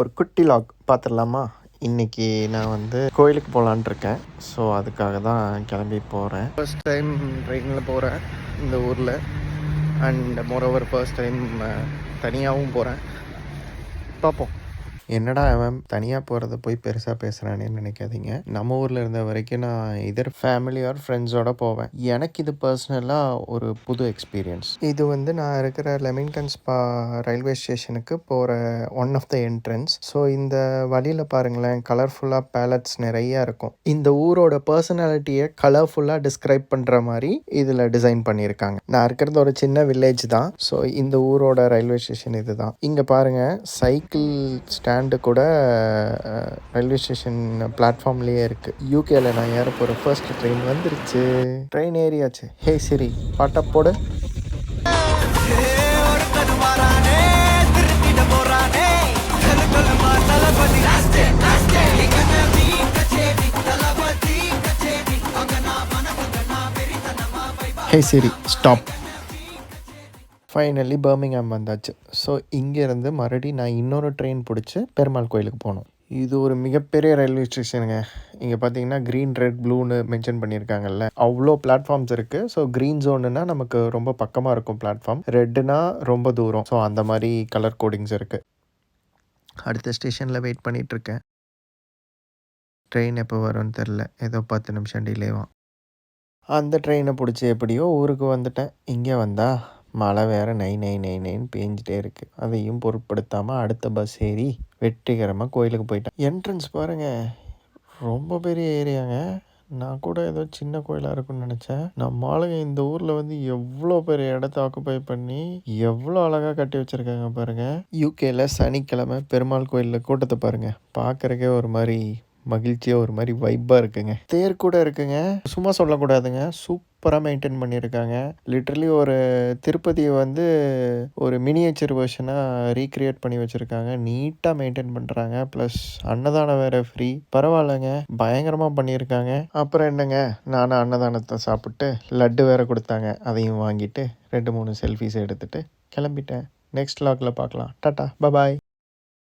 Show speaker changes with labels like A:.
A: ஒரு குட்டி லாக் பார்த்துடலாமா? இன்றைக்கி நான் வந்து கோயிலுக்கு போகலான் இருக்கேன். ஸோ அதுக்காக தான் கிளம்பி போகிறேன். ஃபர்ஸ்ட் டைம் ட்ரெயினில் போகிறேன் இந்த ஊரில். அண்ட் மோரோவர் ஃபர்ஸ்ட் டைம் தனியாகவும் போகிறேன். பார்ப்போம். என்னடா அவன் தனியாக போகிறத போய் பெருசாக பேசுகிறானே நினைக்காதீங்க. நம்ம ஊரில் இருந்த வரைக்கும் நான் இதர் ஃபேமிலி ஆர் ஃப்ரெண்ட்ஸோடு போவேன். எனக்கு இது பர்சனலாக ஒரு புது எக்ஸ்பீரியன்ஸ். இது வந்து நான் இருக்கிற லெமிங்டன் ஸ்பா ரயில்வே ஸ்டேஷனுக்கு போகிற one of the entrance. So இந்த வழியில் பாருங்களேன், கலர்ஃபுல்லாக பேலட்ஸ் நிறையா இருக்கும். இந்த ஊரோட பர்சனாலிட்டியை கலர்ஃபுல்லாக டிஸ்கிரைப் பண்ணுற மாதிரி இதில் டிசைன் பண்ணியிருக்காங்க. நான் இருக்கிறது ஒரு சின்ன வில்லேஜ் தான். ஸோ இந்த ஊரோட ரயில்வே ஸ்டேஷன் இது தான். இங்கே பாருங்கள், சைக்கிள் ஸ்டாண்ட் கூட ரயில்வே ஸ்டேஷன் பிளாட்ஃபார்ம்லேயே இருக்குது. யூகேல நான் ஏற போகிற ஃபர்ஸ்ட் ட்ரெயின் வந்துருச்சு. ட்ரெயின் ஏறியாச்சு. ஹே சிரி, பாட்டா போடு. ஹே சிரி, ஸ்டாப். ஃபைனலி பர்மிங்ஹாம் வந்தாச்சு. ஸோ இங்கேருந்து மறுபடியும் நான் இன்னொரு ட்ரெயின் பிடிச்சி பெருமாள் கோயிலுக்கு போகணும். இது ஒரு மிகப்பெரிய ரயில்வே ஸ்டேஷனுங்க. இங்கே பார்த்தீங்கன்னா க்ரீன், ரெட், ப்ளூன்னு மென்ஷன் பண்ணியிருக்காங்கல்ல, அவ்வளோ பிளாட்ஃபார்ம்ஸ் இருக்குது. ஸோ க்ரீன் ஜோனுன்னா நமக்கு ரொம்ப பக்கமாக இருக்கும் பிளாட்ஃபார்ம், ரெட்டுனா ரொம்ப தூரம். ஸோ அந்த மாதிரி கலர் கோடிங்ஸ் இருக்குது. அடுத்த ஸ்டேஷனில் வெயிட் பண்ணிகிட்ருக்கேன். ட்ரெயின் எப்போ வரும்னு தெரில, ஏதோ 10 நிமிஷம் டிலேவாம். அந்த ட்ரெயினை பிடிச்சி எப்படியோ ஊருக்கு வந்துட்டேன். இங்கே வந்தால் மழை வேறு நைன்னு பேஞ்சிட்டே இருக்குது. அதையும் பொருட்படுத்தாமல் அடுத்த பஸ் ஏறி வெற்றிகரமாக கோயிலுக்கு போயிட்டேன். என்ட்ரன்ஸ் பாருங்கள், ரொம்ப பெரிய ஏரியாங்க. நான் கூட ஏதோ சின்ன கோயிலாக இருக்குன்னு நினச்சேன். நம்ம ஆளுங்க இந்த ஊரில் வந்து எவ்வளோ பெரிய இடத்த ஆக்குப்பை பண்ணி எவ்வளோ அழகாக கட்டி வச்சுருக்காங்க பாருங்கள். யூகேல சனிக்கிழமை பெருமாள் கோயிலில் கூட்டத்தை பாருங்கள். பார்க்குறக்கே ஒரு மாதிரி மகிழ்ச்சியாக, ஒரு மாதிரி வைப்பாக இருக்குங்க. தேர் கூட இருக்குங்க, சும்மா சொல்லக்கூடாதுங்க. சூப்பராக மெயின்டைன் பண்ணியிருக்காங்க. லிட்ரலி ஒரு திருப்பதியை வந்து ஒரு மினியேச்சர் வெர்ஷனாக ரீக்ரியேட் பண்ணி வச்சுருக்காங்க. நீட்டாக மெயின்டைன் பண்ணுறாங்க. ப்ளஸ் அன்னதானம் வேறு ஃப்ரீ. பரவாயில்லைங்க, பயங்கரமாக பண்ணியிருக்காங்க. அப்புறம் என்னங்க, நானும் அன்னதானத்தை சாப்பிட்டு லட்டு வேறு கொடுத்தாங்க. அதையும் வாங்கிட்டு 2-3 செல்ஃபிஸ் எடுத்துகிட்டு கிளம்பிட்டேன். நெக்ஸ்ட் வ்ளாகில் பார்க்கலாம். Tata, bye bye.